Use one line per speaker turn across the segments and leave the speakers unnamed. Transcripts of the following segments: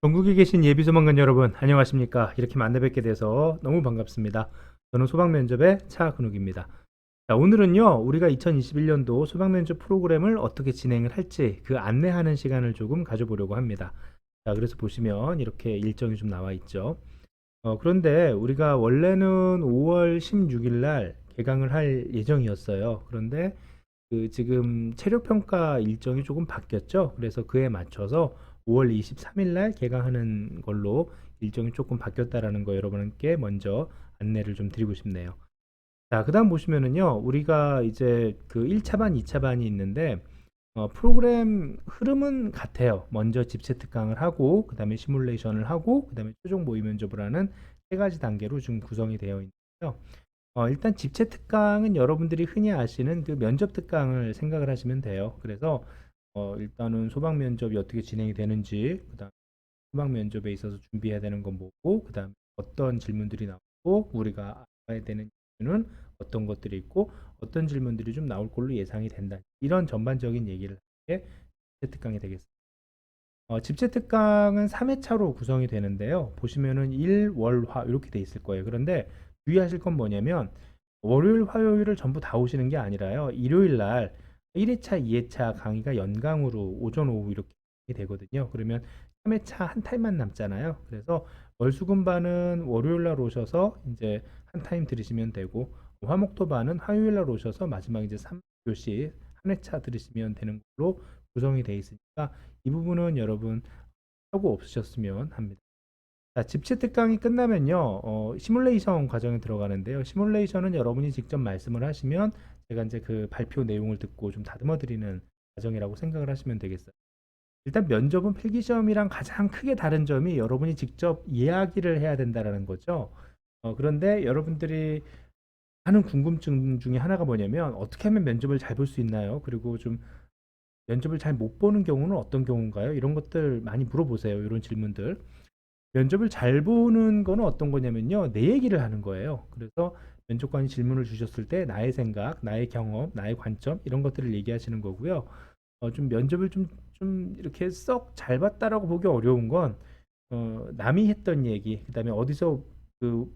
전국에 계신 예비 소방관 여러분, 안녕하십니까? 이렇게 만나 뵙게 돼서 너무 반갑습니다. 저는 소방면접의 차근욱입니다. 자, 오늘은요, 우리가 2021년도 소방면접 프로그램을 어떻게 진행을 할지 그 안내하는 시간을 조금 가져보려고 합니다. 자, 그래서 보시면 이렇게 일정이 좀 나와 있죠. 그런데 우리가 원래는 5월 16일 날 개강을 할 예정이었어요. 그런데 그 지금 체력평가 일정이 조금 바뀌었죠. 그래서 그에 맞춰서 5월 23일 날 개강하는 걸로 일정이 조금 바뀌었다라는 거 여러분께 먼저 안내를 좀 드리고 싶네요. 자, 그다음 보시면은요. 우리가 이제 그 1차 반, 2차 반이 있는데 프로그램 흐름은 같아요. 먼저 집체 특강을 하고 그다음에 시뮬레이션을 하고 그다음에 최종 모의 면접을 하는 세 가지 단계로 지금 구성이 되어 있는데요. 일단 집체 특강은 여러분들이 흔히 아시는 그 면접 특강을 생각을 하시면 돼요. 그래서 일단은 소방 면접이 어떻게 진행이 되는지, 그다음 소방 면접에 있어서 준비해야 되는 건 뭐고, 그다음 어떤 질문들이 나오고, 우리가 알아야 되는 이유는 어떤 것들이 있고, 어떤 질문들이 좀 나올 걸로 예상이 된다. 이런 전반적인 얘기를 하는 게 집체 특강이 되겠습니다. 집체 특강은 3회차로 구성이 되는데요. 보시면은 일, 월, 화 이렇게 돼 있을 거예요. 그런데 주의하실 건 뭐냐면 월요일, 화요일을 전부 다 오시는 게 아니라요. 일요일 날 1회차, 2회차 강의가 연강으로 오전, 오후 이렇게 되거든요. 그러면 3회차 한 타임만 남잖아요. 그래서 월수금반은 월요일 날 오셔서 이제 한 타임 들으시면 되고 화목토반은 화요일 날 오셔서 마지막 이제 3교시 한 회차 들으시면 되는 걸로 구성이 돼 있으니까 이 부분은 여러분 사고 없으셨으면 합니다. 자, 집체 특강이 끝나면요, 시뮬레이션 과정에 들어가는데요. 시뮬레이션은 여러분이 직접 말씀을 하시면 제가 이제 그 발표 내용을 듣고 좀 다듬어 드리는 과정이라고 생각을 하시면 되겠어요. 일단 면접은 필기시험이랑 가장 크게 다른 점이 여러분이 직접 이야기를 해야 된다라는 거죠. 그런데 여러분들이 하는 궁금증 중에 하나가 뭐냐면 어떻게 하면 면접을 잘 볼 수 있나요? 그리고 좀 면접을 잘 못 보는 경우는 어떤 경우인가요? 이런 것들 많이 물어보세요. 이런 질문들. 면접을 잘 보는 거는 어떤 거냐면요. 내 얘기를 하는 거예요. 그래서 면접관이 질문을 주셨을 때 나의 생각, 나의 경험, 나의 관점 이런 것들을 얘기하시는 거고요. 좀 면접을 좀 이렇게 썩 잘 봤다라고 보기 어려운 건 남이 했던 얘기, 그다음에 어디서 그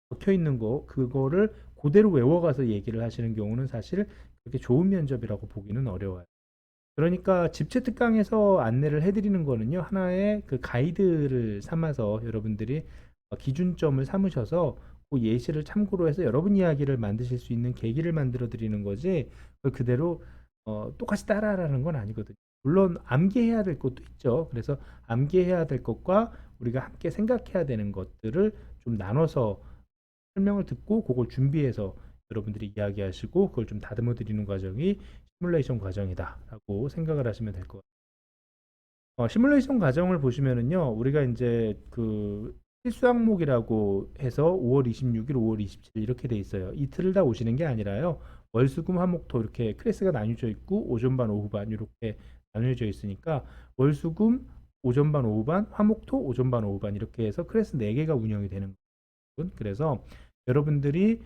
적혀 있는 거 그거를 그대로 외워가서 얘기를 하시는 경우는 사실 그렇게 좋은 면접이라고 보기는 어려워요. 그러니까 집체 특강에서 안내를 해드리는 거는요, 하나의 그 가이드를 삼아서 여러분들이 기준점을 삼으셔서 그 예시를 참고로 해서 여러분 이야기를 만드실 수 있는 계기를 만들어 드리는 거지, 그걸 그대로 똑같이 따라하라는 건 아니거든요. 물론 암기해야 될 것도 있죠. 그래서 암기해야 될 것과 우리가 함께 생각해야 되는 것들을 좀 나눠서 설명을 듣고 그걸 준비해서 여러분들이 이야기하시고 그걸 좀 다듬어 드리는 과정이 시뮬레이션 과정이다라고 생각을 하시면 될 것 같아요. 시뮬레이션 과정을 보시면은요, 우리가 이제 그 필수 항목이라고 해서 5월 26일, 5월 27일 이렇게 돼 있어요. 이틀을 다 오시는 게 아니라요. 월수금 화목토 이렇게 클래스가 나뉘어져 있고 오전반, 오후반 이렇게 나뉘어져 있으니까 월수금 오전반, 오후반, 화목토 오전반, 오후반 이렇게 해서 클래스 4개가 운영이 되는 거예요. 그래서 여러분들이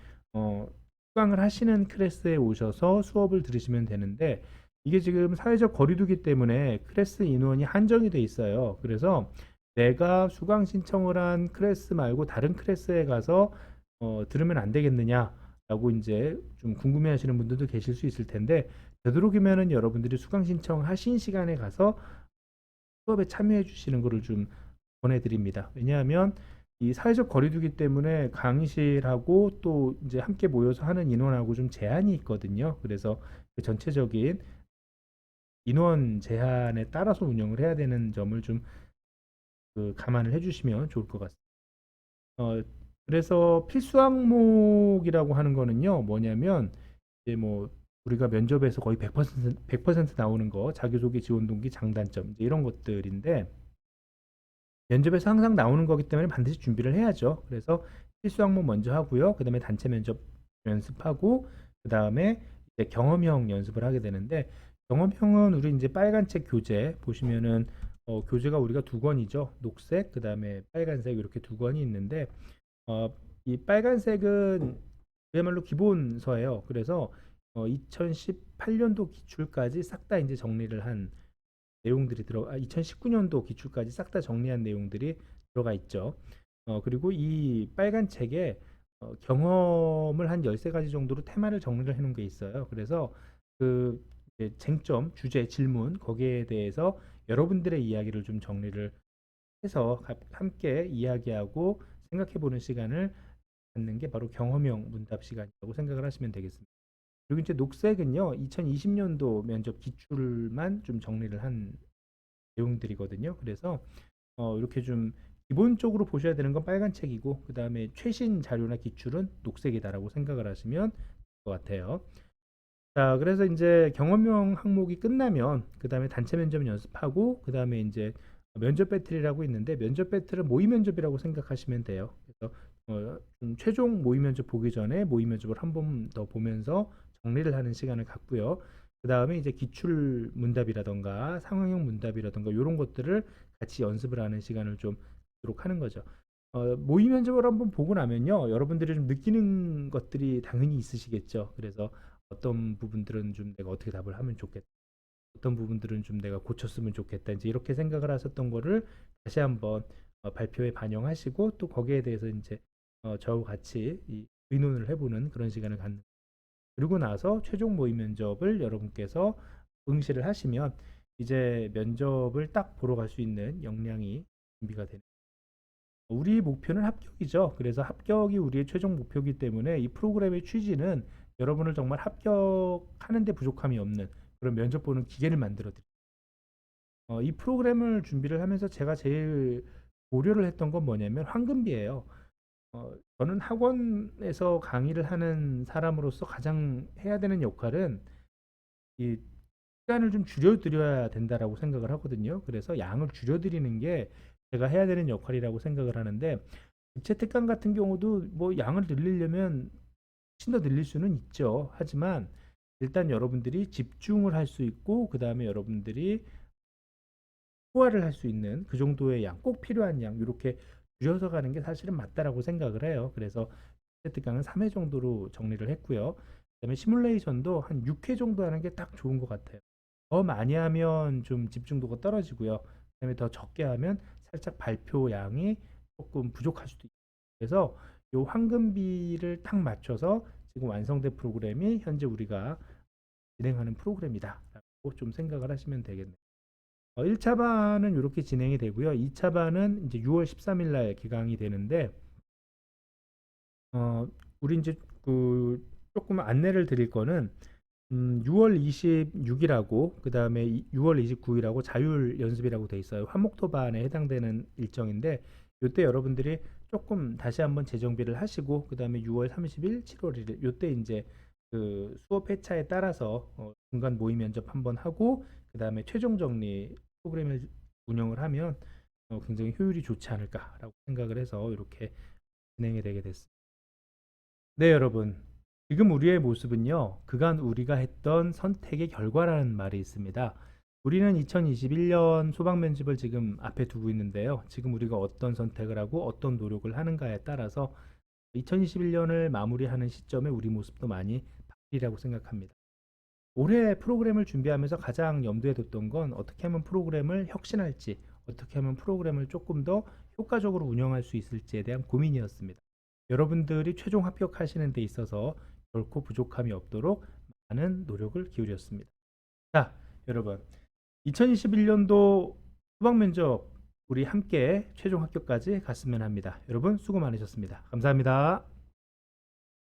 수강을 하시는 클래스에 오셔서 수업을 들으시면 되는데 이게 지금 사회적 거리두기 때문에 클래스 인원이 한정이 돼 있어요. 그래서 내가 수강 신청을 한 클래스 말고 다른 클래스에 가서 들으면 안 되겠느냐라고 이제 좀 궁금해하시는 분들도 계실 수 있을 텐데 되도록이면은 여러분들이 수강 신청하신 시간에 가서 수업에 참여해 주시는 것을 좀 권해드립니다. 왜냐하면 이 사회적 거리두기 때문에 강의실하고 또 이제 함께 모여서 하는 인원하고 좀 제한이 있거든요. 그래서 그 전체적인 인원 제한에 따라서 운영을 해야 되는 점을 좀 그 감안을 해주시면 좋을 것 같습니다. 어, 그래서 필수 항목이라고 하는 거는요, 뭐냐면 이제 뭐 우리가 면접에서 거의 100% 나오는 거, 자기소개, 지원 동기, 장단점 이제 이런 것들인데 면접에서 항상 나오는 거기 때문에 반드시 준비를 해야죠. 그래서 필수 항목 먼저 하고요. 그다음에 단체 면접 연습하고 그다음에 이제 경험형 연습을 하게 되는데 경험형은 우리 이제 빨간 책 교재 보시면은 교재가 우리가 두 권이죠. 녹색 그다음에 빨간색 이렇게 두 권이 있는데 이 빨간색은 그야말로 기본서예요. 그래서 2018년도 기출까지 싹 다 이제 정리를 한 내용들이 2019년도 기출까지 싹 다 정리한 내용들이 들어가 있죠. 그리고 이 빨간 책에 경험을 한 13가지 정도로 테마를 정리를 해 놓은 게 있어요. 그래서 그 이제 쟁점, 주제, 질문 거기에 대해서 여러분들의 이야기를 좀 정리를 해서 함께 이야기하고 생각해 보는 시간을 갖는 게 바로 경험형 문답 시간이라고 생각을 하시면 되겠습니다. 그리고 이제 녹색은요, 2020년도 면접 기출만 좀 정리를 한 내용들이거든요. 그래서 이렇게 좀 기본적으로 보셔야 되는 건 빨간 책이고, 그 다음에 최신 자료나 기출은 녹색이다라고 생각을 하시면 될 것 같아요. 자, 그래서 이제 경험형 항목이 끝나면 그 다음에 단체 면접 연습하고 그 다음에 이제 면접 배틀이라고 있는데, 면접 배틀은 모의 면접이라고 생각하시면 돼요. 그래서 좀 최종 모의 면접 보기 전에 모의 면접을 한 번 더 보면서 정리를 하는 시간을 갖고요. 그 다음에 이제 기출 문답이라던가 상황형 문답이라던가 이런 것들을 같이 연습을 하는 시간을 좀 갖도록 하는 거죠. 모의 면접을 한번 보고 나면요, 여러분들이 좀 느끼는 것들이 당연히 있으시겠죠. 그래서 어떤 부분들은 좀 내가 어떻게 답을 하면 좋겠다, 어떤 부분들은 좀 내가 고쳤으면 좋겠다, 이제 이렇게 생각을 하셨던 거를 다시 한번 발표에 반영하시고 또 거기에 대해서 이제 저하고 같이 의논을 해보는 그런 시간을 갖는. 그리고 나서 최종 모의 면접을 여러분께서 응시를 하시면 이제 면접을 딱 보러 갈 수 있는 역량이 준비가 되는. 우리 목표는 합격이죠. 그래서 합격이 우리의 최종 목표이기 때문에 이 프로그램의 취지는 여러분을 정말 합격하는 데 부족함이 없는 그런 면접 보는 기회를 만들어 드립니다. 이 프로그램을 준비를 하면서 제가 제일 고려를 했던 건 뭐냐면 황금비예요. 저는 학원에서 강의를 하는 사람으로서 가장 해야 되는 역할은 이 시간을 좀 줄여드려야 된다라고 생각을 하거든요. 그래서 양을 줄여드리는 게 제가 해야 되는 역할이라고 생각을 하는데, 집체 특강 같은 경우도 뭐 양을 늘리려면 훨씬 더 늘릴 수는 있죠. 하지만 일단 여러분들이 집중을 할 수 있고 그 다음에 여러분들이 소화를 할 수 있는 그 정도의 양, 꼭 필요한 양 이렇게 줄여서 가는 게 사실은 맞다라고 생각을 해요. 그래서 집체 특강은 3회 정도로 정리를 했고요. 그다음에 시뮬레이션도 한 6회 정도 하는 게 딱 좋은 것 같아요. 더 많이 하면 좀 집중도가 떨어지고요. 그다음에 더 적게 하면 살짝 발표 양이 조금 부족할 수도 있어요. 그래서 이 황금비를 딱 맞춰서 지금 완성된 프로그램이 현재 우리가 진행하는 프로그램이다라고 좀 생각을 하시면 되겠네요. 1차 반은 이렇게 진행이 되고요. 2차 반은 이제 6월 13일 날 개강이 되는데, 우리 이제 그 조금 안내를 드릴 거는 6월 26일하고 그 다음에 6월 29일하고 자율 연습이라고 돼 있어요. 화목토반에 해당되는 일정인데, 이때 여러분들이 조금 다시 한번 재정비를 하시고 그 다음에 6월 30일, 7월 1일 이때 이제 그 수업 회차에 따라서 중간 모의 면접 한번 하고 그 다음에 최종 정리 프로그램을 운영을 하면 굉장히 효율이 좋지 않을까라고 생각을 해서 이렇게 진행이 되게 됐습니다. 네, 여러분. 지금 우리의 모습은요, 그간 우리가 했던 선택의 결과라는 말이 있습니다. 우리는 2021년 소방 면접을 지금 앞에 두고 있는데요. 지금 우리가 어떤 선택을 하고 어떤 노력을 하는가에 따라서 2021년을 마무리하는 시점에 우리 모습도 많이 바뀌리라고 생각합니다. 올해 프로그램을 준비하면서 가장 염두에 뒀던 건 어떻게 하면 프로그램을 혁신할지, 어떻게 하면 프로그램을 조금 더 효과적으로 운영할 수 있을지에 대한 고민이었습니다. 여러분들이 최종 합격하시는 데 있어서 결코 부족함이 없도록 많은 노력을 기울였습니다. 자, 여러분, 2021년도 수학 면접 우리 함께 최종 합격까지 갔으면 합니다. 여러분 수고 많으셨습니다. 감사합니다.